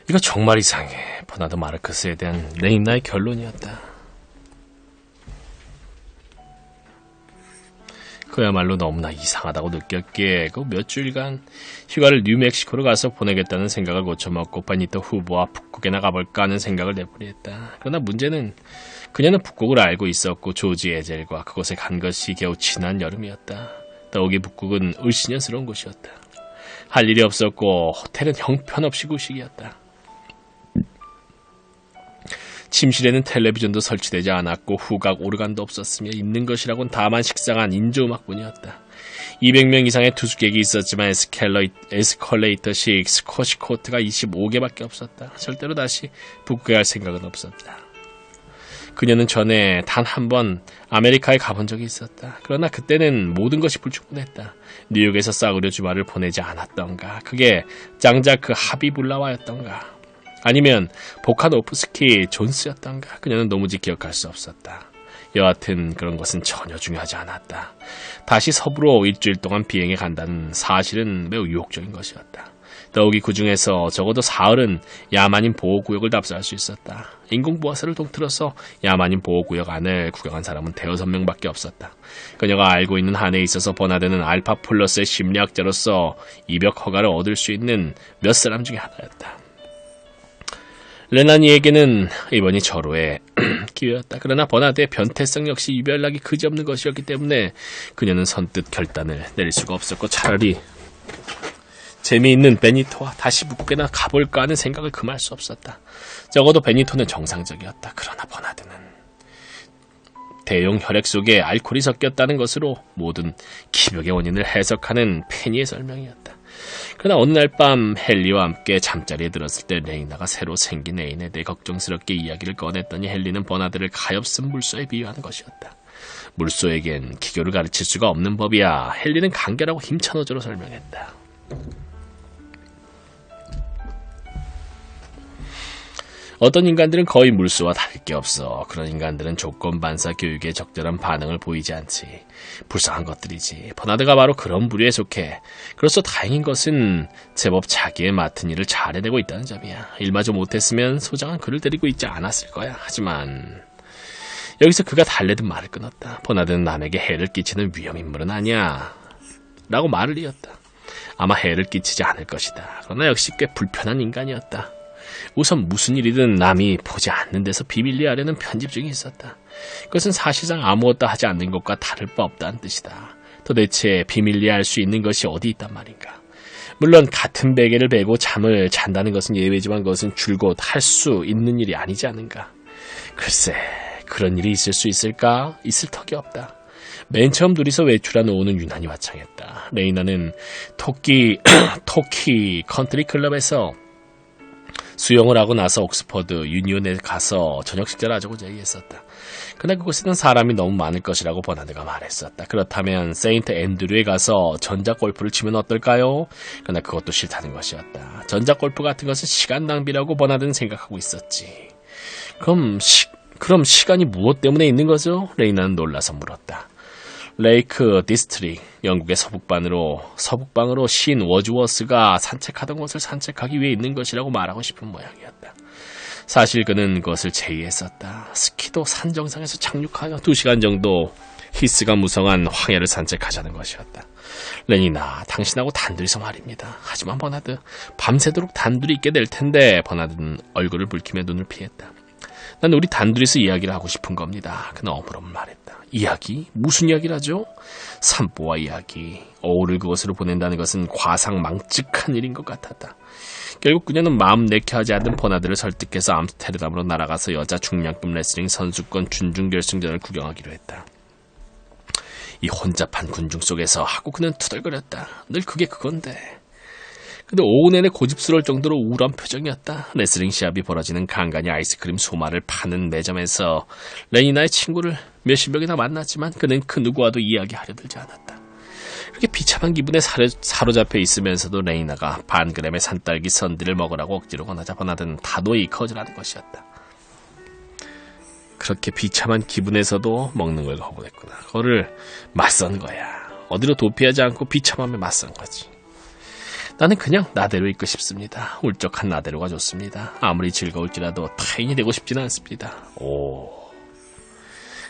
이거 정말 이상해. 버나드 마르크스에 대한 레이나의 결론이었다. 그야말로 너무나 이상하다고 느꼈기에 그 몇 주일간 휴가를 뉴멕시코로 가서 보내겠다는 생각을 고쳐먹고 베니토 후보와 북극에 나가볼까 하는 생각을 내버렸다. 그러나 문제는 그녀는 북극을 알고 있었고 조지 에젤과 그곳에 간 것이 겨우 지난 여름이었다. 더욱이 북극은 을씨년스러운 곳이었다. 할 일이 없었고 호텔은 형편없이 구식이었다. 침실에는 텔레비전도 설치되지 않았고 후각 오르간도 없었으며 있는 것이라곤 다만 식상한 인조음악뿐이었다. 200명 이상의 투숙객이 있었지만 에스컬레이터식 스쿼시 코트가 25개밖에 없었다. 절대로 다시 북극에 갈 생각은 없었다. 그녀는 전에 단 한 번 아메리카에 가본 적이 있었다. 그러나 그때는 모든 것이 불충분했다. 뉴욕에서 싸구려 주말을 보내지 않았던가. 그게 장자크 하비불라와였던가. 아니면 보카노프스키 존스였던가. 그녀는 도무지 기억할 수 없었다. 여하튼 그런 것은 전혀 중요하지 않았다. 다시 서부로 일주일 동안 비행해 간다는 사실은 매우 유혹적인 것이었다. 더욱이 그 중에서 적어도 사흘은 야만인 보호구역을 답사할 수 있었다. 인공보호사를 통틀어서 야만인 보호구역 안을 구경한 사람은 대여섯 명밖에 없었다. 그녀가 알고 있는 한에 있어서 버나드는 알파 플러스의 심리학자로서 입역 허가를 얻을 수 있는 몇 사람 중에 하나였다. 레나니에게는 이번이 절호의 기회였다. 그러나 버나드의 변태성 역시 유별나기 그지없는 것이었기 때문에 그녀는 선뜻 결단을 내릴 수가 없었고 차라리 재미있는 베니토와 다시 북극에나 가볼까 하는 생각을 금할 수 없었다. 적어도 베니토는 정상적이었다. 그러나 버나드는 대용 혈액 속에 알코올이 섞였다는 것으로 모든 기벽의 원인을 해석하는 페니의 설명이었다. 그러나 어느 날 밤 헨리와 함께 잠자리에 들었을 때 레이나가 새로 생긴 애인에 대해 걱정스럽게 이야기를 꺼냈더니 헨리는 버나드를 가엾은 물소에 비유한 것이었다. 물소에겐 기교를 가르칠 수가 없는 법이야. 헨리는 간결하고 힘찬 어조로 설명했다. 어떤 인간들은 거의 물소와 다를 게 없어. 그런 인간들은 조건 반사 교육에 적절한 반응을 보이지 않지. 불쌍한 것들이지. 버나드가 바로 그런 부류에 속해. 그래서 다행인 것은 제법 자기의 맡은 일을 잘 해내고 있다는 점이야. 일마저 못했으면 소장은 그를 데리고 있지 않았을 거야. 하지만 여기서 그가 달래듯 말을 끊었다. 버나드는 남에게 해를 끼치는 위험인물은 아니야 라고 말을 이었다. 아마 해를 끼치지 않을 것이다. 그러나 역시 꽤 불편한 인간이었다. 우선 무슨 일이든 남이 보지 않는 데서 비밀리에 하려는 편집증이 있었다. 그것은 사실상 아무것도 하지 않는 것과 다를 바 없다는 뜻이다. 도대체 비밀리에 할 수 있는 것이 어디 있단 말인가. 물론 같은 베개를 베고 잠을 잔다는 것은 예외지만 그것은 줄곧 할 수 있는 일이 아니지 않은가. 글쎄, 그런 일이 있을 수 있을까? 있을 턱이 없다. 맨 처음 둘이서 외출한 오후는 유난히 화창했다. 레이나는 토키 컨트리 클럽에서 수영을 하고 나서 옥스퍼드 유니온에 가서 저녁 식사를 하자고 제의했었다. 그러나 그곳에는 사람이 너무 많을 것이라고 버나드가 말했었다. 그렇다면 세인트 앤드류에 가서 전자골프를 치면 어떨까요? 그러나 그것도 싫다는 것이었다. 전자골프 같은 것은 시간 낭비라고 버나드는 생각하고 있었지. 그럼 시간이 무엇 때문에 있는 거죠? 레이나는 놀라서 물었다. 레이크 디스트릭, 영국의 서북방으로 시인 워즈워스가 산책하던 곳을 산책하기 위해 있는 것이라고 말하고 싶은 모양이었다. 사실 그는 그것을 제의했었다. 스키도 산 정상에서 착륙하여 2시간 정도 히스가 무성한 황야를 산책하자는 것이었다. 레니나, 당신하고 단둘이서 말입니다. 하지만 버나드, 밤새도록 단둘이 있게 될 텐데. 버나드는 얼굴을 붉히며 눈을 피했다. 난 우리 단둘이서 이야기를 하고 싶은 겁니다. 그는 어물어물 말했다. 이야기? 무슨 이야기라죠? 산보와 이야기. 오후를 그것으로 보낸다는 것은 과상망측한 일인 것 같았다. 결국 그녀는 마음 내켜 하지 않는 버나드를 설득해서 암스테르담으로 날아가서 여자 중량급 레슬링 선수권 준중결승전을 구경하기로 했다. 이 혼잡한 군중 속에서 하고 그는 투덜거렸다. 늘 그게 그건데. 근데 오후 내내 고집스러울 정도로 우울한 표정이었다. 레슬링 시합이 벌어지는 간간히 아이스크림 소마를 파는 매점에서 레니나의 친구를 몇십 명이나 만났지만 그는 그 누구와도 이야기하려 들지 않았다. 그렇게 비참한 기분에 사로잡혀 있으면서도 레니나가 반그램의 산딸기 선디를 먹으라고 억지로 권하자 버나드는 다도히 거절하는 것이었다. 그렇게 비참한 기분에서도 먹는 걸 거부했구나. 그거를 맞선 거야. 어디로 도피하지 않고 비참함에 맞선 거지. 나는 그냥 나대로 있고 싶습니다. 울적한 나대로가 좋습니다. 아무리 즐거울지라도 타인이 되고 싶지는 않습니다.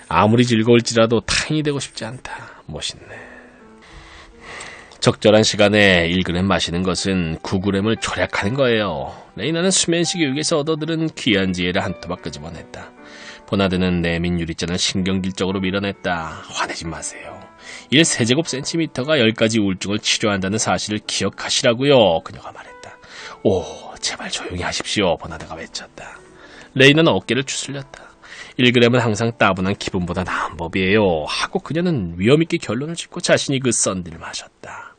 아무리 즐거울지라도 타인이 되고 싶지 않다. 멋있네. 적절한 시간에 1g 마시는 것은 9g을 절약하는 거예요. 레이나는 수면시 교육에서 얻어들은 귀한 지혜를 한 토막 끄집어냈다. 버나드는 내민 유리잔을 신경질적으로 밀어냈다. 화내지 마세요. 1세제곱센티미터가 10가지 우울증을 치료한다는 사실을 기억하시라고요. 그녀가 말했다. 제발 조용히 하십시오. 버나드가 외쳤다. 레이나는 어깨를 추슬렸다. 1g은 항상 따분한 기분보다 나은 법이에요. 하고 그녀는 위험있게 결론을 짓고 자신이 그 썬디를 마셨다.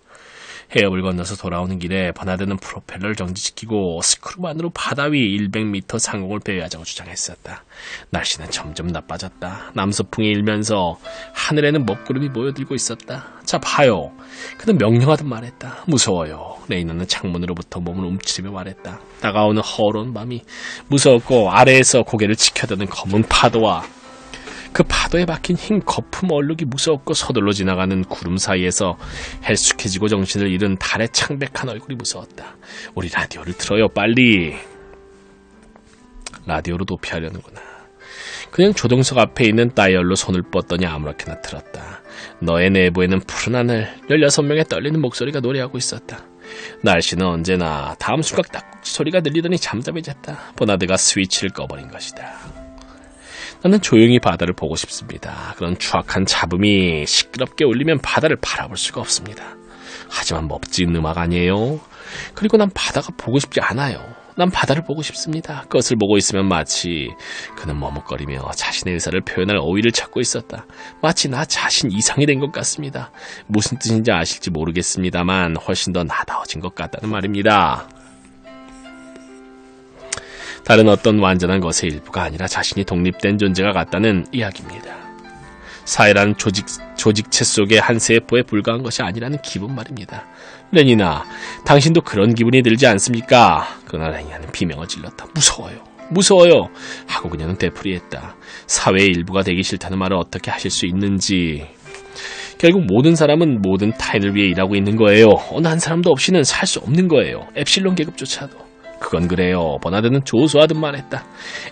해협을 건너서 돌아오는 길에 버나드는 프로펠러를 정지시키고 스크루만으로 바다 위 100m 상공을 배회하자고 주장했었다. 날씨는 점점 나빠졌다. 남서풍이 일면서 하늘에는 먹구름이 모여들고 있었다. 자 봐요. 그는 명령하듯 말했다. 무서워요. 레이나는 창문으로부터 몸을 움츠리며 말했다. 다가오는 허로운 밤이 무서웠고 아래에서 고개를 치켜드는 검은 파도와 그 파도에 박힌 흰 거품 얼룩이 무서웠고 서둘러 지나가는 구름 사이에서 헬쑥해지고 정신을 잃은 달의 창백한 얼굴이 무서웠다. 우리 라디오를 틀어요. 빨리. 라디오로 도피하려는구나. 그냥 조종석 앞에 있는 다이얼로 손을 뻗더니 아무렇게나 틀었다. 너의 내부에는 푸른 하늘, 16명의 떨리는 목소리가 노래하고 있었다. 날씨는 언제나 다음 순간 딱지 소리가 들리더니 잠잠해졌다. 버나드가 스위치를 꺼버린 것이다. 나는 조용히 바다를 보고 싶습니다. 그런 추악한 잡음이 시끄럽게 울리면 바다를 바라볼 수가 없습니다. 하지만 멋진 음악 아니에요? 그리고 난 바다가 보고 싶지 않아요. 난 바다를 보고 싶습니다. 그것을 보고 있으면 마치 그는 머뭇거리며 자신의 의사를 표현할 어휘를 찾고 있었다. 마치 나 자신 이상이 된 것 같습니다. 무슨 뜻인지 아실지 모르겠습니다만 훨씬 더 나다워진 것 같다는 말입니다. 다른 어떤 완전한 것의 일부가 아니라 자신이 독립된 존재가 같다는 이야기입니다. 사회라는 조직체 속의 한 세포에 불과한 것이 아니라는 기분 말입니다. 레니나, 당신도 그런 기분이 들지 않습니까? 그러나 레니나는 비명을 질렀다. 무서워요. 하고 그녀는 되풀이했다. 사회의 일부가 되기 싫다는 말을 어떻게 하실 수 있는지. 결국 모든 사람은 모든 타인을 위해 일하고 있는 거예요. 어느 한 사람도 없이는 살 수 없는 거예요. 엡실론 계급조차도. 그건 그래요. 버나드는 조소하듯 말했다.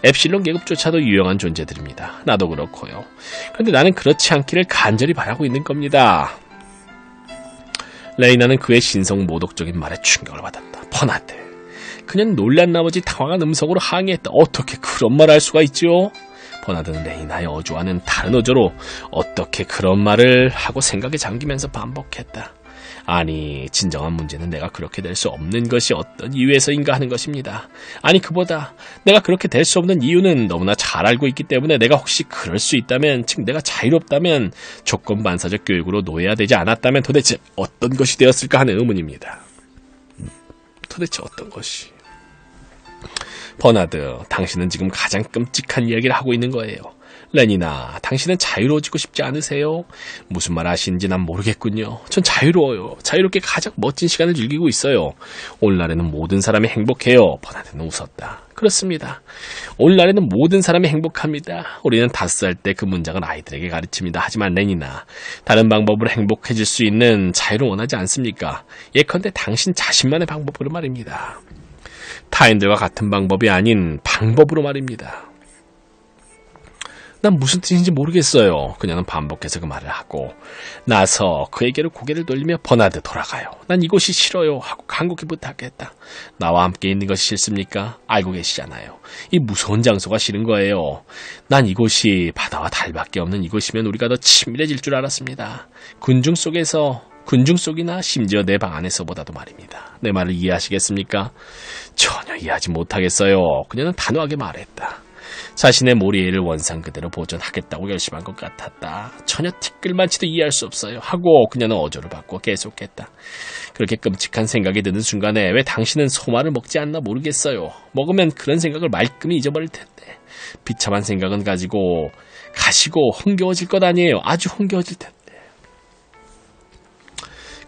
엡실론 계급조차도 유용한 존재들입니다. 나도 그렇고요. 그런데 나는 그렇지 않기를 간절히 바라고 있는 겁니다. 레이나는 그의 신성 모독적인 말에 충격을 받았다. 버나드. 그녀는 놀란 나머지 당황한 음성으로 항의했다. 어떻게 그런 말을 할 수가 있죠? 버나드는 레이나의 어조와는 다른 어조로 어떻게 그런 말을 하고 생각에 잠기면서 반복했다. 아니, 진정한 문제는 내가 그렇게 될 수 없는 것이 어떤 이유에서인가 하는 것입니다. 아니, 그보다 내가 그렇게 될 수 없는 이유는 너무나 잘 알고 있기 때문에 내가 혹시 그럴 수 있다면, 즉 내가 자유롭다면, 조건 반사적 교육으로 노예화되지 않았다면 도대체 어떤 것이 되었을까 하는 의문입니다. 도대체 어떤 것이? 버나드, 당신은 지금 가장 끔찍한 이야기를 하고 있는 거예요. 레니나, 당신은 자유로워지고 싶지 않으세요? 무슨 말 하시는지 난 모르겠군요. 전 자유로워요. 자유롭게 가장 멋진 시간을 즐기고 있어요. 오늘날에는 모든 사람이 행복해요. 버나드는 웃었다. 그렇습니다. 오늘날에는 모든 사람이 행복합니다. 우리는 5살 때 그 문장을 아이들에게 가르칩니다. 하지만 레니나, 다른 방법으로 행복해질 수 있는 자유를 원하지 않습니까? 예컨대 당신 자신만의 방법으로 말입니다. 타인들과 같은 방법이 아닌 방법으로 말입니다. 난 무슨 뜻인지 모르겠어요. 그녀는 반복해서 그 말을 하고 나서 그에게로 고개를 돌리며 버나드 돌아가요. 난 이곳이 싫어요. 하고 간곡히 부탁했다. 나와 함께 있는 것이 싫습니까? 알고 계시잖아요. 이 무서운 장소가 싫은 거예요. 난 이곳이 바다와 달밖에 없는 이곳이면 우리가 더 친밀해질 줄 알았습니다. 군중 속이나 심지어 내 방 안에서보다도 말입니다. 내 말을 이해하시겠습니까? 전혀 이해하지 못하겠어요. 그녀는 단호하게 말했다. 자신의 모리에를 원상 그대로 보존하겠다고 결심한 것 같았다. 전혀 티끌만치도 이해할 수 없어요. 하고 그녀는 어조를 바꿔 계속했다. 그렇게 끔찍한 생각이 드는 순간에 왜 당신은 소마를 먹지 않나 모르겠어요. 먹으면 그런 생각을 말끔히 잊어버릴 텐데. 비참한 생각은 가시고 흥겨워질 것 아니에요. 아주 흥겨워질 텐데.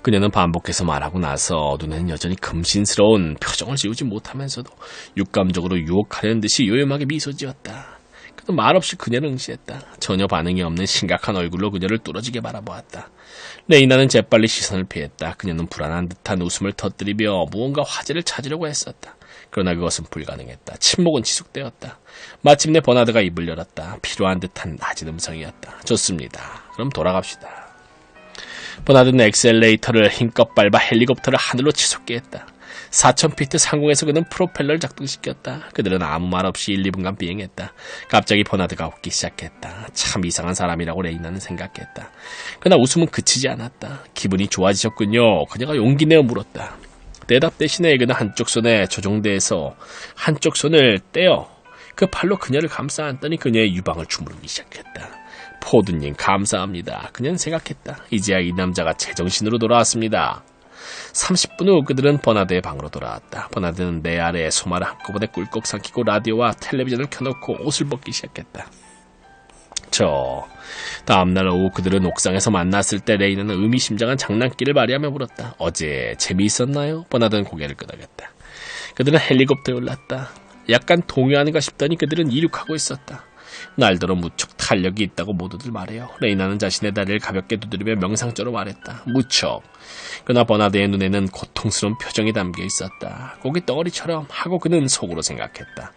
그녀는 반복해서 말하고 나서 눈에는 여전히 금신스러운 표정을 지우지 못하면서도 육감적으로 유혹하려는 듯이 요염하게 미소 지었다. 그는 말없이 그녀를 응시했다. 전혀 반응이 없는 심각한 얼굴로 그녀를 뚫어지게 바라보았다. 레이나는 재빨리 시선을 피했다. 그녀는 불안한 듯한 웃음을 터뜨리며 무언가 화제를 찾으려고 했었다. 그러나 그것은 불가능했다. 침묵은 지속되었다. 마침내 버나드가 입을 열었다. 필요한 듯한 낮은 음성이었다. 좋습니다. 그럼 돌아갑시다. 버나드는 엑셀레이터를 힘껏 밟아 헬리콥터를 하늘로 치솟게 했다. 4,000피트 상공에서 그는 프로펠러를 작동시켰다. 그들은 아무 말 없이 1, 2분간 비행했다. 갑자기 버나드가 웃기 시작했다. 참 이상한 사람이라고 레이나는 생각했다. 그러나 웃음은 그치지 않았다. 기분이 좋아지셨군요. 그녀가 용기 내어 물었다. 대답 대신에 그는 한쪽 손에 조종대에서 한쪽 손을 떼어 그 팔로 그녀를 감싸 안더니 그녀의 유방을 주무르기 시작했다. 포드님 감사합니다. 그녀는 생각했다. 이제야 이 남자가 제정신으로 돌아왔습니다. 30분 후 그들은 버나드의 방으로 돌아왔다. 버나드는 내 아래에 소마를 한꺼번에 꿀꺽 삼키고 라디오와 텔레비전을 켜놓고 옷을 벗기 시작했다. 다음날 오후 그들은 옥상에서 만났을 때 레이나는 의미심장한 장난기를 발휘하며 물었다. 어제 재미있었나요? 버나드는 고개를 끄덕였다. 그들은 헬리콥터에 올랐다. 약간 동요하는가 싶더니 그들은 이륙하고 있었다. 날더러 무척 탄력이 있다고 모두들 말해요. 레이나는 자신의 다리를 가볍게 두드리며 명상조로 말했다. 무척. 그러나 버나드의 눈에는 고통스러운 표정이 담겨 있었다. 고기 덩어리처럼 하고 그는 속으로 생각했다.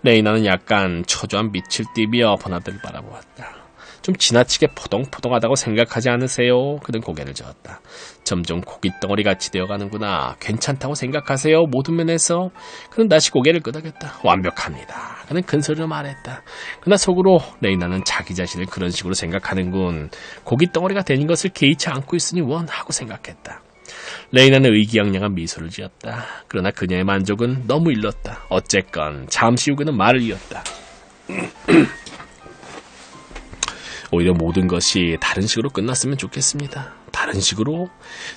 레이나는 약간 초조한 빛을 띠며 버나드를 바라보았다. 좀 지나치게 포동포동하다고 생각하지 않으세요? 그는 고개를 저었다. 점점 고깃덩어리같이 되어가는구나. 괜찮다고 생각하세요? 모든 면에서. 그는 다시 고개를 끄덕였다. 완벽합니다. 그는 큰소리로 말했다. 그러나 속으로 레이나는 자기 자신을 그런 식으로 생각하는군. 고깃덩어리가 되는 것을 개의치 않고 있으니 원 하고 생각했다. 레이나는 의기양양한 미소를 지었다. 그러나 그녀의 만족은 너무 일렀다. 어쨌건 잠시 후 그는 말을 이었다. 오히려 모든 것이 다른 식으로 끝났으면 좋겠습니다. 다른 식으로?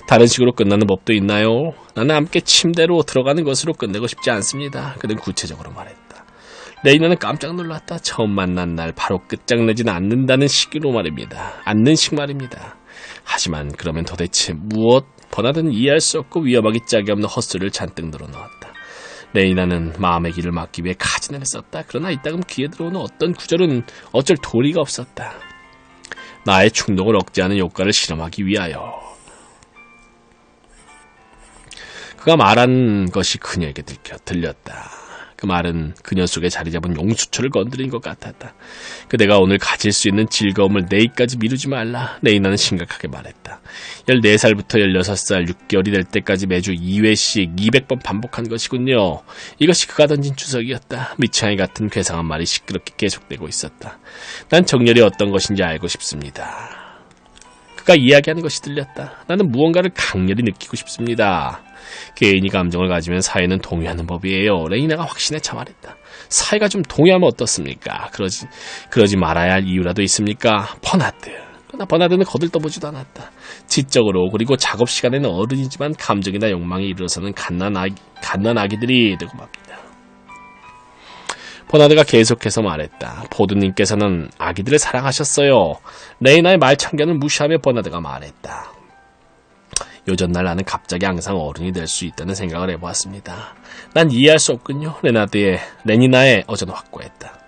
다른 식으로 끝나는 법도 있나요? 나는 함께 침대로 들어가는 것으로 끝내고 싶지 않습니다. 그는 구체적으로 말했다. 레이나는 깜짝 놀랐다. 처음 만난 날 바로 끝장내지는 않는다는 식으로 말입니다. 않는식 말입니다. 하지만 그러면 도대체 무엇? 버나드는 이해할 수 없고 위험하기 짝이 없는 헛소리를 잔뜩 늘어놓았다. 레이나는 마음의 길을 막기 위해 카지노를 썼다. 그러나 이따금 귀에 들어오는 어떤 구절은 어쩔 도리가 없었다. 나의 충동을 억제하는 효과를 실험하기 위하여. 그가 말한 것이 그녀에게 들렸다. 그 말은 그녀 속에 자리 잡은 용수초를 건드린 것 같았다. 그대가 오늘 가질 수 있는 즐거움을 내일까지 미루지 말라. 레이나는 심각하게 말했다. 14살부터 16살 6개월이 될 때까지 매주 2회씩 200번 반복한 것이군요. 이것이 그가 던진 주석이었다. 미치앙이 같은 괴상한 말이 시끄럽게 계속되고 있었다. 난 정열이 어떤 것인지 알고 싶습니다. 그가 이야기하는 것이 들렸다. 나는 무언가를 강렬히 느끼고 싶습니다. 개인이 감정을 가지면 사회는 동요하는 법이에요. 레이나가 확신에 차 말했다. 사회가 좀 동요하면 어떻습니까? 그러지 말아야 할 이유라도 있습니까? 버나드. 그러나 버나드는 거들떠보지도 않았다. 지적으로 그리고 작업 시간에는 어른이지만 감정이나 욕망이 이르러서는 갓난 아기들이 되고 맙니다. 버나드가 계속해서 말했다. 포드님께서는 아기들을 사랑하셨어요. 레이나의 말참견을 무시하며 버나드가 말했다. 요전날 나는 갑자기 항상 어른이 될 수 있다는 생각을 해보았습니다. 난 이해할 수 없군요. 레니나의 어조는 확고했다.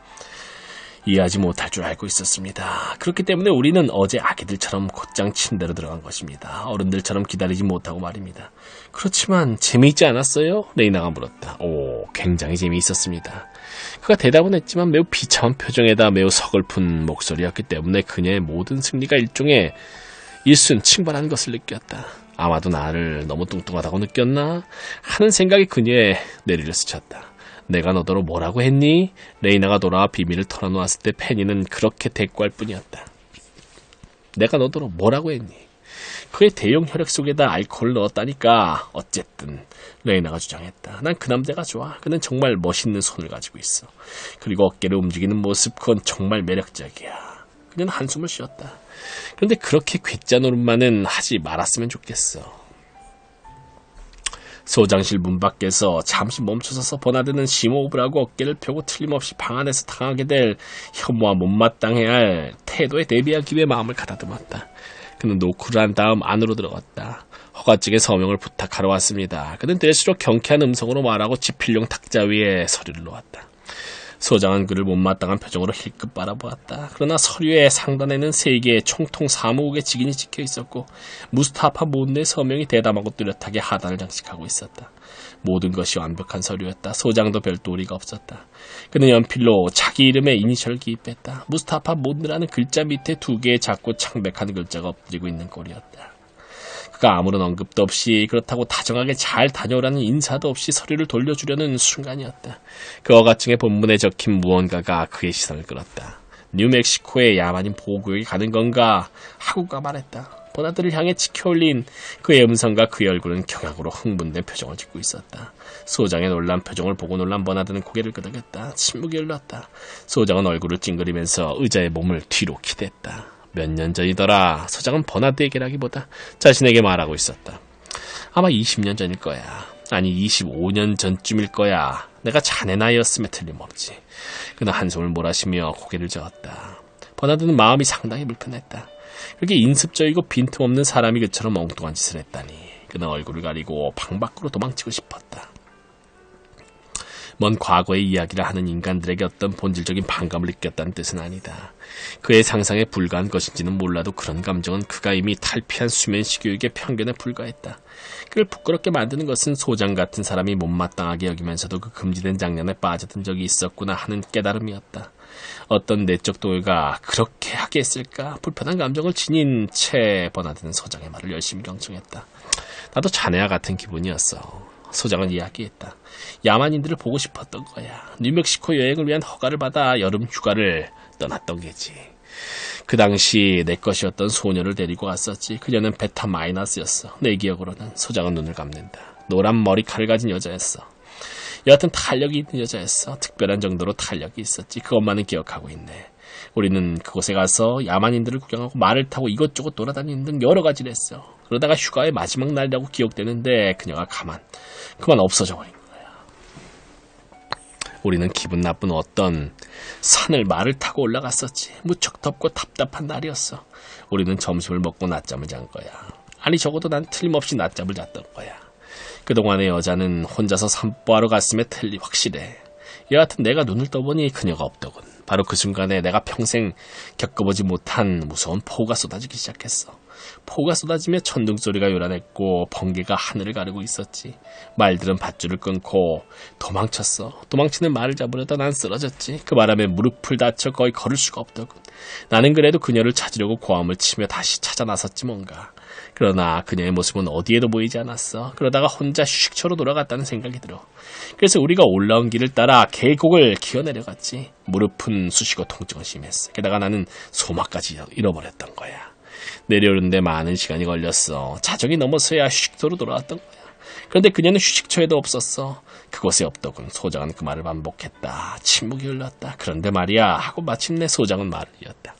이해하지 못할 줄 알고 있었습니다. 그렇기 때문에 우리는 어제 아기들처럼 곧장 침대로 들어간 것입니다. 어른들처럼 기다리지 못하고 말입니다. 그렇지만 재미있지 않았어요? 레이나가 물었다. 오, 굉장히 재미있었습니다. 그가 대답은 했지만 매우 비참한 표정에다 매우 서글픈 목소리였기 때문에 그녀의 모든 승리가 일종의 일순 칭벌하는 것을 느꼈다. 아마도 나를 너무 뚱뚱하다고 느꼈나? 하는 생각이 그녀의 뇌리를 스쳤다. 내가 너더러 뭐라고 했니? 레이나가 돌아와 비밀을 털어놓았을 때 페니는 그렇게 대꾸할 뿐이었다. 내가 너더러 뭐라고 했니? 그의 대용 혈액 속에다 알코올을 넣었다니까. 어쨌든 레이나가 주장했다. 난 그 남자가 좋아. 그는 정말 멋있는 손을 가지고 있어. 그리고 어깨를 움직이는 모습, 그건 정말 매력적이야. 그녀는 한숨을 쉬었다. 그런데 그렇게 괴짜 노릇만은 하지 말았으면 좋겠어. 소장실 문 밖에서 잠시 멈춰서서 버나드는 심호흡을 하고 어깨를 펴고 틀림없이 방 안에서 당하게 될 혐오와 못마땅해야 할 태도에 대비하기 위해 마음을 가다듬었다. 그는 노크를 한 다음 안으로 들어갔다. 허가증의 서명을 부탁하러 왔습니다. 그는 될수록 경쾌한 음성으로 말하고 지필용 탁자 위에 서류를 놓았다. 소장은 그를 못마땅한 표정으로 힐끗 바라보았다. 그러나 서류의 상단에는 3개의 총통 사무국의 직인이 찍혀 있었고 무스타파 몬네의 서명이 대담하고 뚜렷하게 하단을 장식하고 있었다. 모든 것이 완벽한 서류였다. 소장도 별도 오리가 없었다. 그는 연필로 자기 이름의 이니셜을 기입했다. 무스타파 몬네라는 글자 밑에 2개의 작고 창백한 글자가 엎드리고 있는 꼴이었다. 그가 아무런 언급도 없이 그렇다고 다정하게 잘 다녀오라는 인사도 없이 서류를 돌려주려는 순간이었다. 그 어가증의 본문에 적힌 무언가가 그의 시선을 끌었다. 뉴멕시코의 야만인 보호구역에 가는 건가 하고 그가 말했다. 버나드를 향해 치켜올린 그의 음성과 그의 얼굴은 경악으로 흥분된 표정을 짓고 있었다. 소장의 놀란 표정을 보고 놀란 버나드는 고개를 끄덕였다. 침묵이 흘렀다. 소장은 얼굴을 찡그리면서 의자에 몸을 뒤로 기댔다. 몇 년 전이더라. 소장은 버나드에게라기보다 자신에게 말하고 있었다. 아마 20년 전일 거야. 아니 25년 전쯤일 거야. 내가 자네 나이였으면 틀림없지. 그는 한숨을 몰아쉬며 고개를 저었다. 버나드는 마음이 상당히 불편했다. 그렇게 인습적이고 빈틈없는 사람이 그처럼 엉뚱한 짓을 했다니. 그는 얼굴을 가리고 방 밖으로 도망치고 싶었다. 먼 과거의 이야기를 하는 인간들에게 어떤 본질적인 반감을 느꼈다는 뜻은 아니다. 그의 상상에 불과한 것인지는 몰라도 그런 감정은 그가 이미 탈피한 수면시교육의 편견에 불과했다. 그를 부끄럽게 만드는 것은 소장 같은 사람이 못마땅하게 여기면서도 그 금지된 장난에 빠져든 적이 있었구나 하는 깨달음이었다. 어떤 내적 동요가 그렇게 하게 했을까? 불편한 감정을 지닌 채 버나드는 소장의 말을 열심히 경청했다. 나도 자네와 같은 기분이었어. 소장은 이야기했다. 야만인들을 보고 싶었던 거야. 뉴멕시코 여행을 위한 허가를 받아 여름 휴가를 떠났던 게지. 그 당시 내 것이었던 소녀를 데리고 왔었지. 그녀는 베타 마이너스였어. 내 기억으로는. 소장은 눈을 감는다. 노란 머리칼을 가진 여자였어. 여하튼 탄력이 있는 여자였어. 특별한 정도로 탄력이 있었지. 그것만은 기억하고 있네. 우리는 그곳에 가서 야만인들을 구경하고 말을 타고 이것저것 돌아다니는 등 여러 가지를 했어. 그러다가 휴가의 마지막 날이라고 기억되는데 그녀가 그만 없어져 버린 거야. 우리는 기분 나쁜 어떤 산을 말을 타고 올라갔었지. 무척 덥고 답답한 날이었어. 우리는 점심을 먹고 낮잠을 잔 거야. 아니 적어도 난 틀림없이 낮잠을 잤던 거야. 그동안의 여자는 혼자서 산보하러 갔음에 확실해. 여하튼 내가 눈을 떠보니 그녀가 없더군. 바로 그 순간에 내가 평생 겪어보지 못한 무서운 폭우가 쏟아지기 시작했어. 폭우가 쏟아지며 천둥소리가 요란했고 번개가 하늘을 가르고 있었지. 말들은 밧줄을 끊고 도망쳤어. 도망치는 말을 잡으려다 난 쓰러졌지. 그 바람에 무릎을 다쳐 거의 걸을 수가 없더군. 나는 그래도 그녀를 찾으려고 고함을 치며 다시 찾아 나섰지 뭔가. 그러나 그녀의 모습은 어디에도 보이지 않았어. 그러다가 혼자 휴식처로 돌아갔다는 생각이 들어. 그래서 우리가 올라온 길을 따라 계곡을 기어내려갔지. 무릎은 쑤시고 통증은 심했어. 게다가 나는 소마까지 잃어버렸던 거야. 내려오는데 많은 시간이 걸렸어. 자정이 넘어서야 휴식소로 돌아왔던 거야. 그런데 그녀는 휴식처에도 없었어. 그곳에 없더군. 소장은 그 말을 반복했다. 침묵이 흘렀다. 그런데 말이야 하고 마침내 소장은 말을 이었다.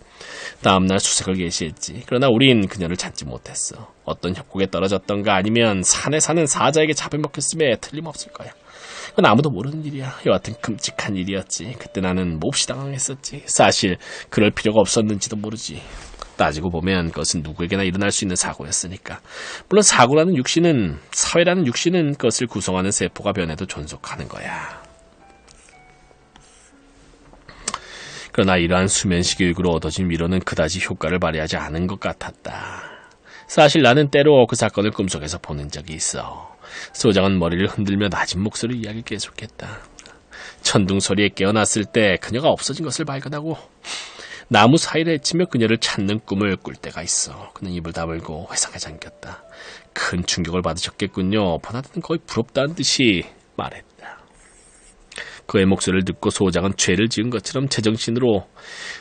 다음날 수색을 개시했지. 그러나 우린 그녀를 찾지 못했어. 어떤 협곡에 떨어졌던가 아니면 산에 사는 사자에게 잡혀먹혔음에 틀림없을 거야. 그건 아무도 모르는 일이야. 여하튼 끔찍한 일이었지. 그때 나는 몹시 당황했었지. 사실 그럴 필요가 없었는지도 모르지. 따지고 보면 그것은 누구에게나 일어날 수 있는 사고였으니까. 물론 사고라는 육신은, 사회라는 육신은 그것을 구성하는 세포가 변해도 존속하는 거야. 그러나 이러한 수면시 교육으로 얻어진 위로는 그다지 효과를 발휘하지 않은 것 같았다. 사실 나는 때로 그 사건을 꿈속에서 보는 적이 있어. 소장은 머리를 흔들며 낮은 목소리로 이야기를 계속했다. 천둥 소리에 깨어났을 때 그녀가 없어진 것을 발견하고 나무 사이를 헤치며 그녀를 찾는 꿈을 꿀 때가 있어. 그는 입을 다물고 회상에 잠겼다. 큰 충격을 받으셨겠군요. 버나드는 거의 부럽다는 듯이 말했다. 그의 목소리를 듣고 소장은 죄를 지은 것처럼 제정신으로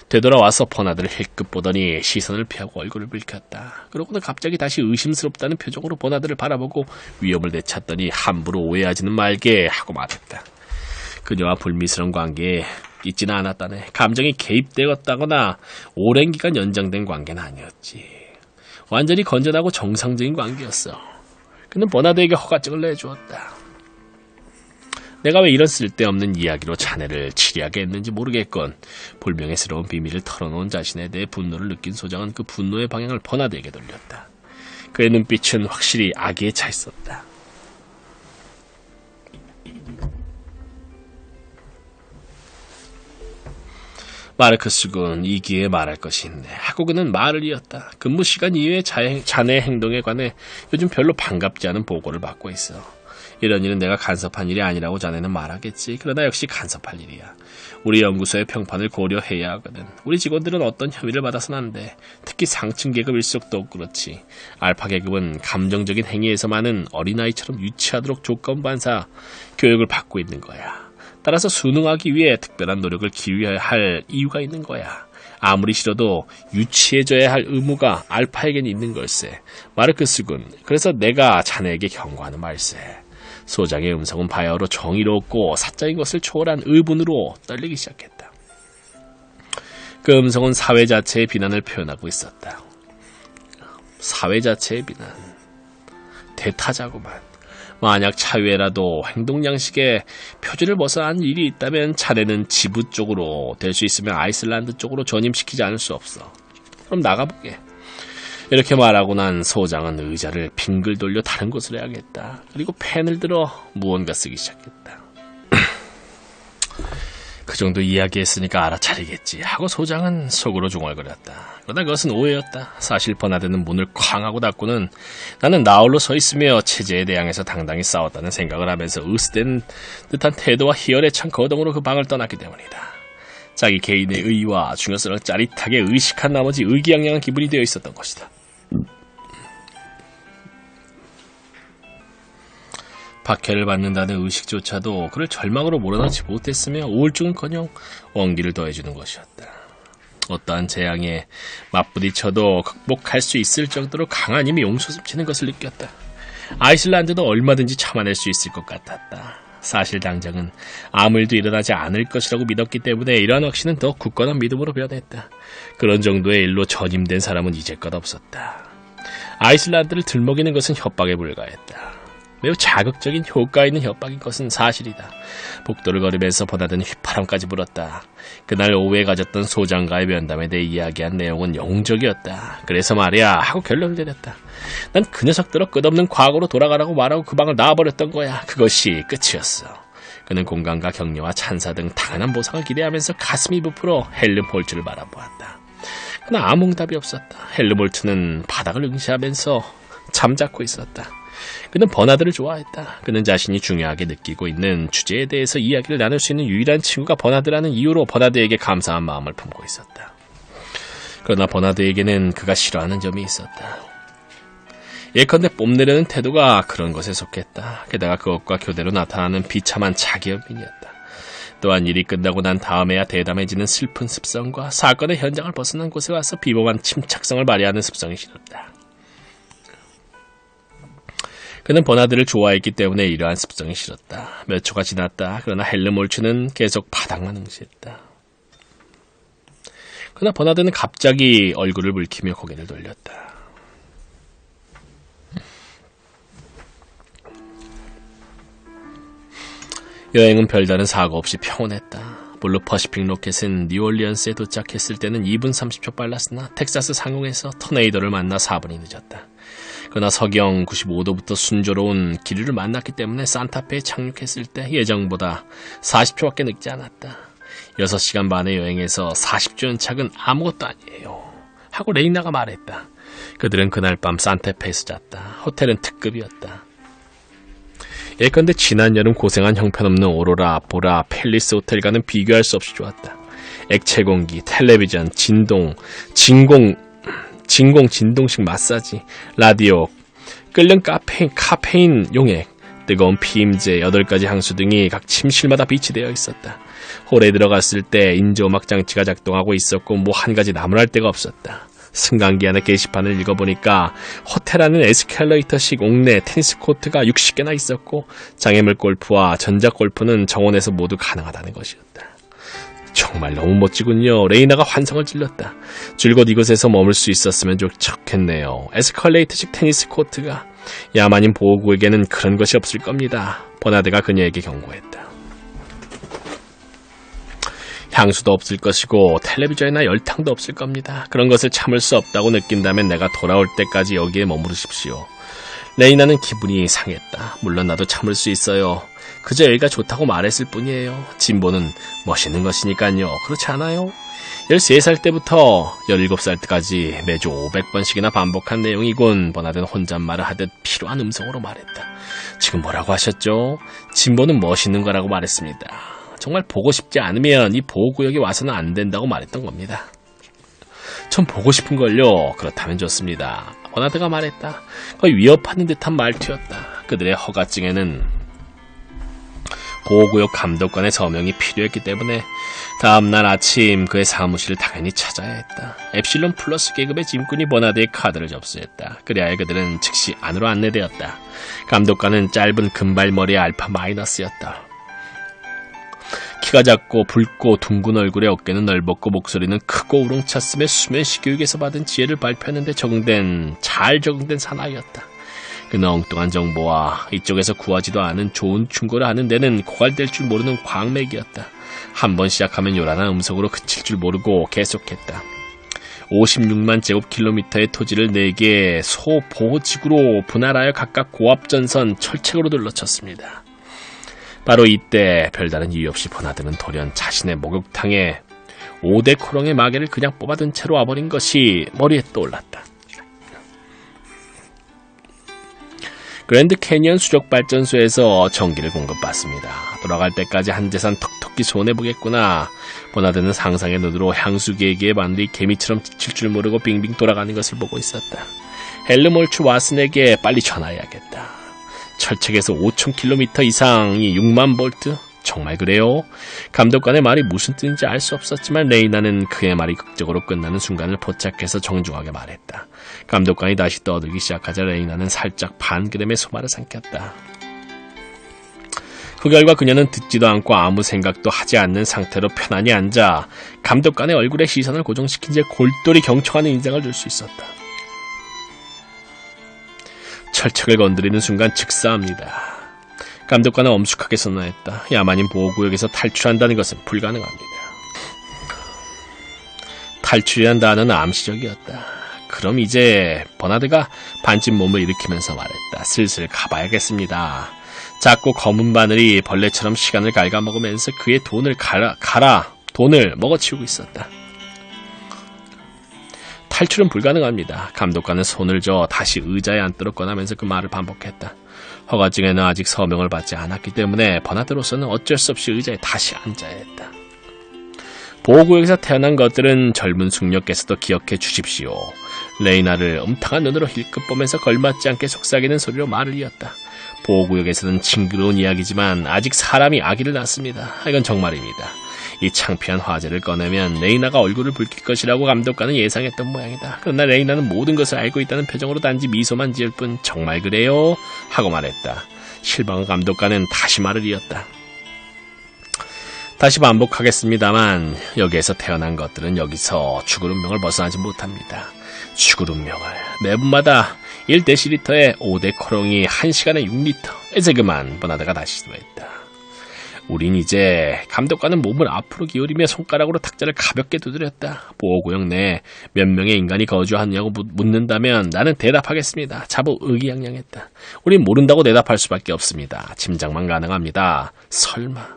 되돌아와서 버나드를 힐끗 보더니 시선을 피하고 얼굴을 붉혔다. 그러고는 갑자기 다시 의심스럽다는 표정으로 버나드를 바라보고 위험을 되찾더니 함부로 오해하지는 말게 하고 말했다. 그녀와 불미스러운 관계에 있지는 않았다네. 감정이 개입되었다거나 오랜 기간 연장된 관계는 아니었지. 완전히 건전하고 정상적인 관계였어. 그는 버나드에게 허가증을 내주었다. 내가 왜 이런 쓸데없는 이야기로 자네를 치리하게 했는지 모르겠건 불명예스러운 비밀을 털어놓은 자신에 대해 분노를 느낀 소장은 그 분노의 방향을 버나드에게 돌렸다. 그의 눈빛은 확실히 악의에 차 있었다. 마르크스 군 이 기회에 말할 것이 있네 하고 그는 말을 이었다. 근무 시간 이외의 자네의 행동에 관해 요즘 별로 반갑지 않은 보고를 받고 있어. 이런 일은 내가 간섭한 일이 아니라고 자네는 말하겠지. 그러나 역시 간섭할 일이야. 우리 연구소의 평판을 고려해야 하거든. 우리 직원들은 어떤 혐의를 받아서는 안 돼. 특히 상층 계급 일속도 그렇지. 알파 계급은 감정적인 행위에서만은 어린아이처럼 유치하도록 조건반사 교육을 받고 있는 거야. 따라서 순응하기 위해 특별한 노력을 기울여야 할 이유가 있는 거야. 아무리 싫어도 유치해져야 할 의무가 알파에겐 있는 걸세. 마르크스 군, 그래서 내가 자네에게 경고하는 말세. 소장의 음성은 바야흐로 정의롭고 사적인 것을 초월한 의분으로 떨리기 시작했다. 그 음성은 사회 자체의 비난을 표현하고 있었다. 사회 자체의 비난. 대타자구만. 만약 차후에라도 행동 양식의 표준을 벗어난 일이 있다면 자네는 지부 쪽으로 될 수 있으면 아이슬란드 쪽으로 전임시키지 않을 수 없어. 그럼 나가보게. 이렇게 말하고 난 소장은 의자를 빙글 돌려 다른 곳으로 해야겠다. 그리고 펜을 들어 무언가 쓰기 시작했다. 그 정도 이야기했으니까 알아차리겠지 하고 소장은 속으로 중얼거렸다. 그러나 그것은 오해였다. 사실 버나드는 문을 쾅 하고 닫고는 나는 나홀로 서 있으며 체제에 대항해서 당당히 싸웠다는 생각을 하면서 으스댄 듯한 태도와 희열에 찬 거동으로 그 방을 떠났기 때문이다. 자기 개인의 의의와 중요성을 짜릿하게 의식한 나머지 의기양양한 기분이 되어 있었던 것이다. 박해를 받는다는 의식조차도 그를 절망으로 몰아넣지 못했으며 우울증은커녕 원기를 더해주는 것이었다. 어떠한 재앙에 맞부딪혀도 극복할 수 있을 정도로 강한 힘이 용솟음치는 것을 느꼈다. 아이슬란드도 얼마든지 참아낼 수 있을 것 같았다. 사실 당장은 아무 일도 일어나지 않을 것이라고 믿었기 때문에 이러한 확신은 더 굳건한 믿음으로 변했다. 그런 정도의 일로 전임된 사람은 이제껏 없었다. 아이슬란드를 들먹이는 것은 협박에 불과했다. 매우 자극적인 효과 있는 협박인 것은 사실이다. 복도를 걸으면서 버나드는 휘파람까지 불었다. 그날 오후에 가졌던 소장과의 면담에 대해 이야기한 내용은 영웅적이었다. 그래서 말이야 하고 결론을 내렸다. 난 그 녀석들로 끝없는 과거로 돌아가라고 말하고 그 방을 나와버렸던 거야. 그것이 끝이었어. 그는 공감과 격려와 찬사 등 당연한 보상을 기대하면서 가슴이 부풀어 헬름홀트를 바라보았다. 그러나 아무 응답이 없었다. 헬름홀트는 바닥을 응시하면서 잠자코 있었다. 그는 버나드를 좋아했다. 그는 자신이 중요하게 느끼고 있는 주제에 대해서 이야기를 나눌 수 있는 유일한 친구가 버나드라는 이유로 버나드에게 감사한 마음을 품고 있었다. 그러나 버나드에게는 그가 싫어하는 점이 있었다. 예컨대 뽐내려는 태도가 그런 것에 속했다. 게다가 그것과 교대로 나타나는 비참한 자기연민이었다. 또한 일이 끝나고 난 다음에야 대담해지는 슬픈 습성과 사건의 현장을 벗어난 곳에 와서 비범한 침착성을 발휘하는 습성이 싫었다. 그는 버나드를 좋아했기 때문에 이러한 습성이 싫었다. 몇 초가 지났다. 그러나 헬름홀츠는 계속 바닥만 응시했다. 그러나 버나드는 갑자기 얼굴을 붉히며 고개를 돌렸다. 여행은 별다른 사고 없이 평온했다. 블루 퍼시픽 로켓은 뉴올리언스에 도착했을 때는 2분 30초 빨랐으나 텍사스 상공에서 토네이도를 만나 4분이 늦었다. 그러나 서경 95도부터 순조로운 기류를 만났기 때문에 산타페에 착륙했을 때 예정보다 40초밖에 늦지 않았다. 6시간 반의 여행에서 40초 연착은 아무것도 아니에요. 하고 레이나가 말했다. 그들은 그날 밤 산타페에서 잤다. 호텔은 특급이었다. 예컨대 지난 여름 고생한 형편없는 오로라, 보라, 팰리스 호텔과는 비교할 수 없이 좋았다. 액체 공기, 텔레비전, 진동식 마사지, 라디오, 끓는 카페인 용액, 뜨거운 피임제 8가지 향수 등이 각 침실마다 비치되어 있었다. 홀에 들어갔을 때 인조음악 장치가 작동하고 있었고 뭐 한 가지 나무랄 데가 없었다. 승강기 안에 게시판을 읽어보니까 호텔 안은 에스컬레이터식 옥내 테니스 코트가 60개나 있었고 장애물 골프와 전자골프는 정원에서 모두 가능하다는 것이었다. 정말 너무 멋지군요. 레이나가 환성을 질렀다. 줄곧 이곳에서 머물 수 있었으면 좋겠네요. 에스컬레이터식 테니스 코트가 야만인 보호구에게는 그런 것이 없을 겁니다. 버나드가 그녀에게 경고했다. 향수도 없을 것이고 텔레비전이나 열탕도 없을 겁니다. 그런 것을 참을 수 없다고 느낀다면 내가 돌아올 때까지 여기에 머무르십시오. 레이나는 기분이 상했다. 물론 나도 참을 수 있어요. 그저 여기가 좋다고 말했을 뿐이에요. 진보는 멋있는 것이니까요. 그렇지 않아요? 13살 때부터 17살 때까지 매주 500번씩이나 반복한 내용이군. 버나드는 혼잣말을 하듯 필요한 음성으로 말했다. 지금 뭐라고 하셨죠? 진보는 멋있는 거라고 말했습니다. 정말 보고 싶지 않으면 이 보호구역에 와서는 안 된다고 말했던 겁니다. 전 보고 싶은걸요. 그렇다면 좋습니다. 버나드가 말했다. 거의 위협하는 듯한 말투였다. 그들의 허가증에는 보호구역 감독관의 서명이 필요했기 때문에 다음날 아침 그의 사무실을 당연히 찾아야 했다. 엡실론 플러스 계급의 짐꾼이 버나드의 카드를 접수했다. 그래야 그들은 즉시 안으로 안내되었다. 감독관은 짧은 금발머리의 알파 마이너스였다. 키가 작고 붉고 둥근 얼굴에 어깨는 넓었고 목소리는 크고 우렁찼음에 수면시 교육에서 받은 지혜를 발표했는데 잘 적응된 사나이였다. 그는 엉뚱한 정보와 이쪽에서 구하지도 않은 좋은 충고를 하는 데는 고갈될 줄 모르는 광맥이었다. 한번 시작하면 요란한 음성으로 그칠 줄 모르고 계속했다. 56만 제곱킬로미터의 토지를 4개의 소보호지구로 분할하여 각각 고압전선 철책으로 둘러쳤습니다. 바로 이때 별다른 이유 없이 버나드는 돌연 자신의 목욕탕에 5대 코롱의 마개를 그냥 뽑아둔 채로 와버린 것이 머리에 떠올랐다. 그랜드 캐니언 수력발전소에서 전기를 공급받습니다. 돌아갈 때까지 한재산 톡톡히 손해보겠구나. 버나드는 상상의 눈으로 향수계기의 바늘이 개미처럼 지칠 줄 모르고 빙빙 돌아가는 것을 보고 있었다. 헬름홀츠 왓슨에게 빨리 전화해야겠다. 철책에서 5,000km 이상이 6만 볼트? 정말 그래요? 감독관의 말이 무슨 뜻인지 알 수 없었지만 레이나는 그의 말이 극적으로 끝나는 순간을 포착해서 정중하게 말했다. 감독관이 다시 떠들기 시작하자 레이나는 살짝 반그램의 소마를 삼켰다. 그 결과 그녀는 듣지도 않고 아무 생각도 하지 않는 상태로 편안히 앉아 감독관의 얼굴에 시선을 고정시킨 채 골똘히 경청하는 인상을 줄 수 있었다. 철책을 건드리는 순간 즉사합니다. 감독관은 엄숙하게 선언했다. 야만인 보호구역에서 탈출한다는 것은 불가능합니다. 탈출이란 단어는 암시적이었다. 그럼 이제 버나드가 반쯤 몸을 일으키면서 말했다. 슬슬 가봐야겠습니다. 작고 검은 바늘이 벌레처럼 시간을 갉아먹으면서 그의 돈을 먹어치우고 있었다. 탈출은 불가능합니다. 감독관은 손을 저 다시 의자에 앉도록 꺼내면서 그 말을 반복했다. 허가증에는 아직 서명을 받지 않았기 때문에 버나드로서는 어쩔 수 없이 의자에 다시 앉아야 했다. 보호구역에서 태어난 것들은 젊은 숙녀께서도 기억해 주십시오. 레이나를 음탕한 눈으로 힐끗 보면서 걸맞지 않게 속삭이는 소리로 말을 이었다. 보호구역에서는 징그러운 이야기지만 아직 사람이 아기를 낳습니다. 이건 정말입니다. 이 창피한 화제를 꺼내면 레이나가 얼굴을 붉힐 것이라고 감독관은 예상했던 모양이다. 그러나 레이나는 모든 것을 알고 있다는 표정으로 단지 미소만 지을 뿐 정말 그래요? 하고 말했다. 실망한 감독관은 다시 말을 이었다. 다시 반복하겠습니다만 여기에서 태어난 것들은 여기서 죽을 운명을 벗어나지 못합니다. 죽을 운명을 매분마다 1데시리터에 5대 코롱이 1시간에 6리터. 이제 그만. 버나드가 다시 시도했다. 우린 이제 감독관은 몸을 앞으로 기울이며 손가락으로 탁자를 가볍게 두드렸다. 보호구역 내에 몇 명의 인간이 거주하느냐고 묻는다면 나는 대답하겠습니다. 자부 의기양양했다. 우린 모른다고 대답할 수밖에 없습니다. 짐작만 가능합니다. 설마.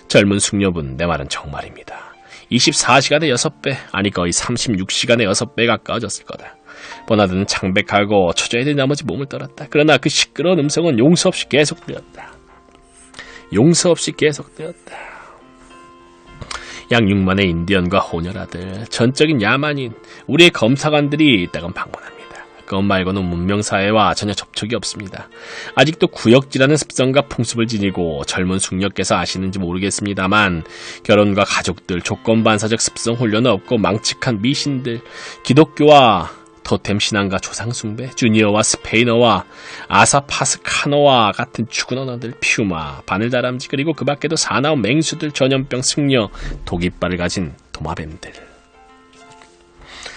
젊은 숙녀분, 내 말은 정말입니다. 24시간에 6배, 아니 거의 36시간에 6배 가까워졌을 거다. 버나드는 창백하고 초조해야 될 나머지 몸을 떨었다. 그러나 그 시끄러운 음성은 용서 없이 계속되었다. 약 6만의 인디언과 호녀라들, 전적인 야만인, 우리의 검사관들이 이따금 방문합니다. 그것 말고는 문명사회와 전혀 접촉이 없습니다. 아직도 구역지라는 습성과 풍습을 지니고 젊은 숙녀께서 아시는지 모르겠습니다만 결혼과 가족들, 조건반사적 습성 훈련은 없고 망측한 미신들, 기독교와 토템 신앙과 조상숭배, 주니어와 스페인어와 아사파스카노와 같은 죽은 언어들, 퓨마, 바늘다람쥐, 그리고 그 밖에도 사나운 맹수들, 전염병 승려, 독이빨을 가진 도마뱀들.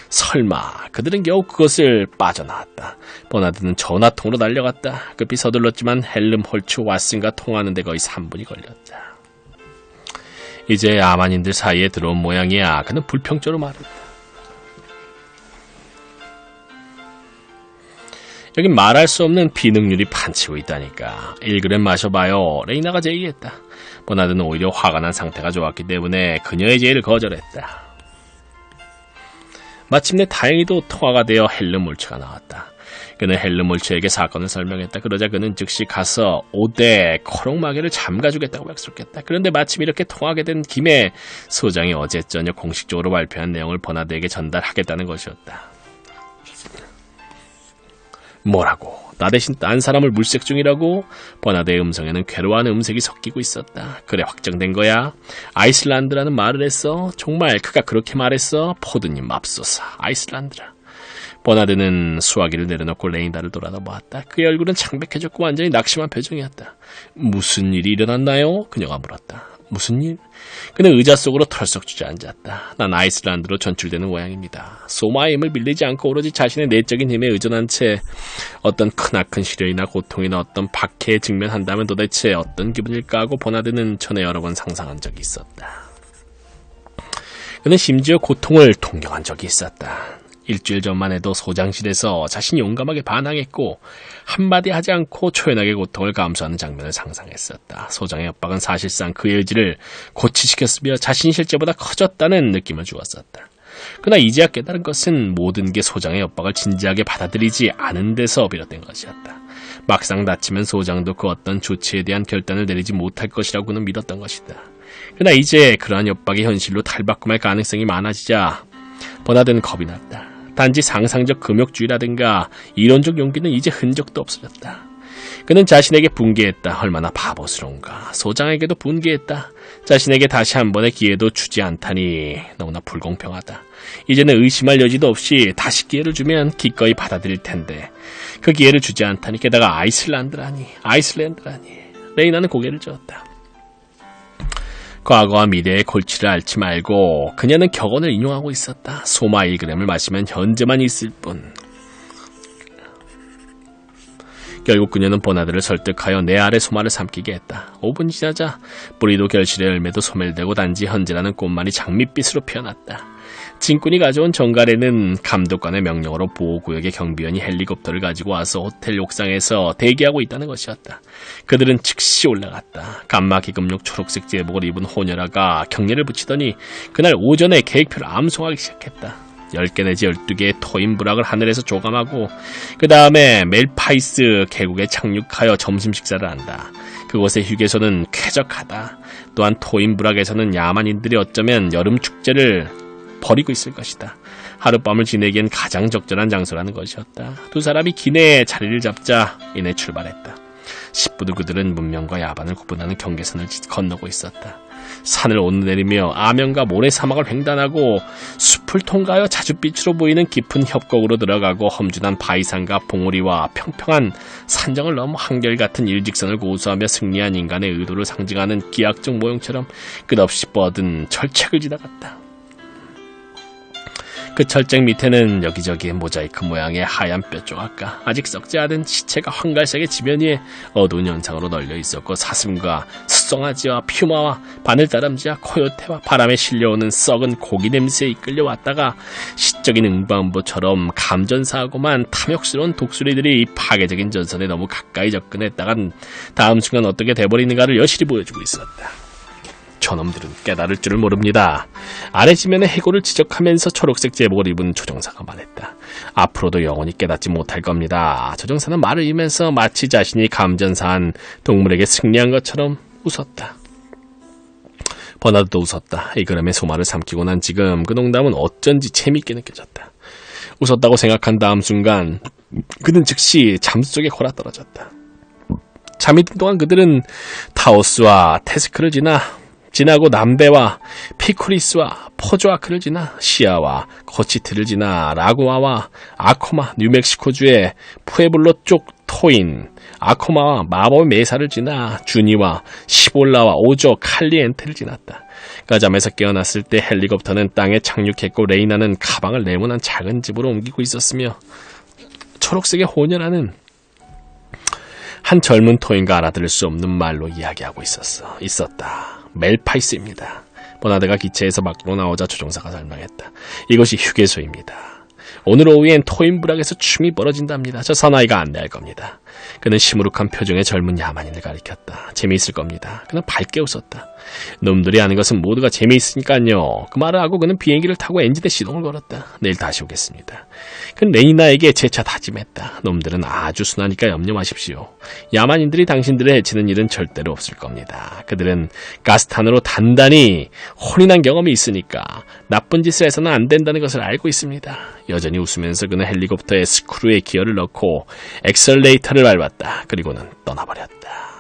설마 그들은 겨우 그것을 빠져나왔다. 버나드는 전화통으로 달려갔다. 급히 서둘렀지만 헬름홀츠 왓슨과 통화하는 데 거의 3분이 걸렸다. 이제 아만인들 사이에 들어온 모양이야. 그는 불평조로 말했다. 여긴 말할 수 없는 비능률이 판치고 있다니까. 1g 마셔봐요. 레이나가 제의했다. 버나드는 오히려 화가 난 상태가 좋았기 때문에 그녀의 제의를 거절했다. 마침내 다행히도 통화가 되어 헬름 몰츠가 나왔다. 그는 헬름 몰츠에게 사건을 설명했다. 그러자 그는 즉시 가서 5대 코롱마개를 잠가주겠다고 약속했다. 그런데 마침 이렇게 통하게 된 김에 소장이 어제 저녁 공식적으로 발표한 내용을 버나드에게 전달하겠다는 것이었다. 뭐라고? 나 대신 딴 사람을 물색 중이라고? 버나드의 음성에는 괴로워하는 음색이 섞이고 있었다. 그래, 확정된 거야? 아이슬란드라는 말을 했어? 정말 그가 그렇게 말했어? 포드님 맙소사, 아이슬란드라. 버나드는 수화기를 내려놓고 레이나를 돌아다보았다. 그의 얼굴은 창백해졌고 완전히 낙심한 표정이었다. 무슨 일이 일어났나요? 그녀가 물었다. 무슨 일? 그는 의자 속으로 털썩 주저앉았다. 난 아이슬란드로 전출되는 모양입니다. 소마의 힘을 빌리지 않고 오로지 자신의 내적인 힘에 의존한 채 어떤 크나큰 시련이나 고통이나 어떤 박해에 직면한다면 도대체 어떤 기분일까 하고 버나드는 전에 여러 번 상상한 적이 있었다. 그는 심지어 고통을 동경한 적이 있었다. 일주일 전만 해도 소장실에서 자신이 용감하게 반항했고 한마디 하지 않고 초연하게 고통을 감수하는 장면을 상상했었다. 소장의 협박은 사실상 그의 의지를 고취시켰으며 자신이 실제보다 커졌다는 느낌을 주었었다. 그러나 이제야 깨달은 것은 모든 게 소장의 협박을 진지하게 받아들이지 않은 데서 비롯된 것이었다. 막상 다치면 소장도 그 어떤 조치에 대한 결단을 내리지 못할 것이라고 그는 믿었던 것이다. 그러나 이제 그러한 협박이 현실로 탈바꿈할 가능성이 많아지자 버나드는 겁이 났다. 단지 상상적 금욕주의라든가 이론적 용기는 이제 흔적도 없어졌다. 그는 자신에게 분개했다. 얼마나 바보스러운가. 소장에게도 분개했다. 자신에게 다시 한 번의 기회도 주지 않다니 너무나 불공평하다. 이제는 의심할 여지도 없이 다시 기회를 주면 기꺼이 받아들일 텐데 그 기회를 주지 않다니. 게다가 아이슬란드라니. 레이나는 고개를 저었다. 과거와 미래의 골치를 앓지 말고 그녀는 격언을 인용하고 있었다. 소마 1g을 마시면 현재만 있을 뿐. 결국 그녀는 버나드를 설득하여 내 아래 소마를 삼키게 했다. 5분 지나자 뿌리도 결실의 열매도 소멸되고 단지 현재라는 꽃말이 장밋빛으로 피어났다. 진꾼이 가져온 정갈에는 감독관의 명령으로 보호구역의 경비원이 헬리콥터를 가지고 와서 호텔 옥상에서 대기하고 있다는 것이었다. 그들은 즉시 올라갔다. 감마기금용 초록색 제복을 입은 호녀라가 경례를 붙이더니 그날 오전에 계획표를 암송하기 시작했다. 10개 내지 12개의 토인 부락을 하늘에서 조감하고 그 다음에 멜파이스 계곡에 착륙하여 점심 식사를 한다. 그곳의 휴게소는 쾌적하다. 또한 토인 부락에서는 야만인들이 어쩌면 여름 축제를 벌이고 있을 것이다. 하룻밤을 지내기엔 가장 적절한 장소라는 것이었다. 두 사람이 기내에 자리를 잡자 이내 출발했다. 10부도 그들은 문명과 야반을 구분하는 경계선을 건너고 있었다. 산을 오르내리며 아명과 모래사막을 횡단하고 숲을 통과하여 자줏빛으로 보이는 깊은 협곡으로 들어가고 험준한 바위산과 봉우리와 평평한 산정을 넘어 한결같은 일직선을 고수하며 승리한 인간의 의도를 상징하는 기하학적 모형처럼 끝없이 뻗은 철책을 지나갔다. 그 철책 밑에는 여기저기 모자이크 모양의 하얀 뼈조각과 아직 썩지 않은 시체가 황갈색의 지면 위에 어두운 연상으로 널려 있었고 사슴과 숫송아지와 퓨마와 바늘다람쥐와 코요테와 바람에 실려오는 썩은 고기 냄새에 이끌려 왔다가 시적인 응방보처럼 감전사하고만 탐욕스러운 독수리들이 파괴적인 전선에 너무 가까이 접근했다간 다음 순간 어떻게 돼버리는가를 여실히 보여주고 있었다. 저놈들은 깨달을 줄을 모릅니다. 아래 지면의 해골을 지적하면서 초록색 제복을 입은 조종사가 말했다. 앞으로도 영원히 깨닫지 못할 겁니다. 조종사는 말을 이으면서 마치 자신이 감전사한 동물에게 승리한 것처럼 웃었다. 버나드도 웃었다. 이그램의 소마를 삼키고 난 지금 그 농담은 어쩐지 재밌게 느껴졌다. 웃었다고 생각한 다음 순간 그는 즉시 잠수 속에 골아떨어졌다. 잠이 든 동안 그들은 타오스와 테스크를 지나고 남배와 피쿠리스와 포조아크를 지나 시아와 코치트를 지나 라구아와 아코마, 뉴멕시코주의 푸에블로 쪽 토인, 아코마와 마법의 메사를 지나 주니와 시볼라와 오조, 칼리엔테를 지났다. 가잠에서 깨어났을 때 헬리콥터는 땅에 착륙했고 레이나는 가방을 네모난 작은 집으로 옮기고 있었으며 초록색의 호녀라는 한 젊은 토인과 알아들을 수 없는 말로 이야기하고 있었다. 멜파이스입니다. 버나드가 기체에서 밖으로 나오자 조종사가 설명했다. 이것이 휴게소입니다. 오늘 오후엔 토인브락에서 춤이 벌어진답니다. 저 사나이가 안내할 겁니다. 그는 시무룩한 표정의 젊은 야만인을 가리켰다. 재미있을 겁니다. 그는 밝게 웃었다. 놈들이 아는 것은 모두가 재미있으니까요. 그 말을 하고 그는 비행기를 타고 엔진에 시동을 걸었다. 내일 다시 오겠습니다. 그는 레니나에게 재차 다짐했다. 놈들은 아주 순하니까 염려 마십시오. 야만인들이 당신들을 해치는 일은 절대로 없을 겁니다. 그들은 가스탄으로 단단히 혼이 난 경험이 있으니까 나쁜 짓을 해서는 안 된다는 것을 알고 있습니다. 여전히 웃으면서 그는 헬리콥터에 스크루에 기어를 넣고 엑셀레이터를 밟았다. 그리고는 떠나버렸다.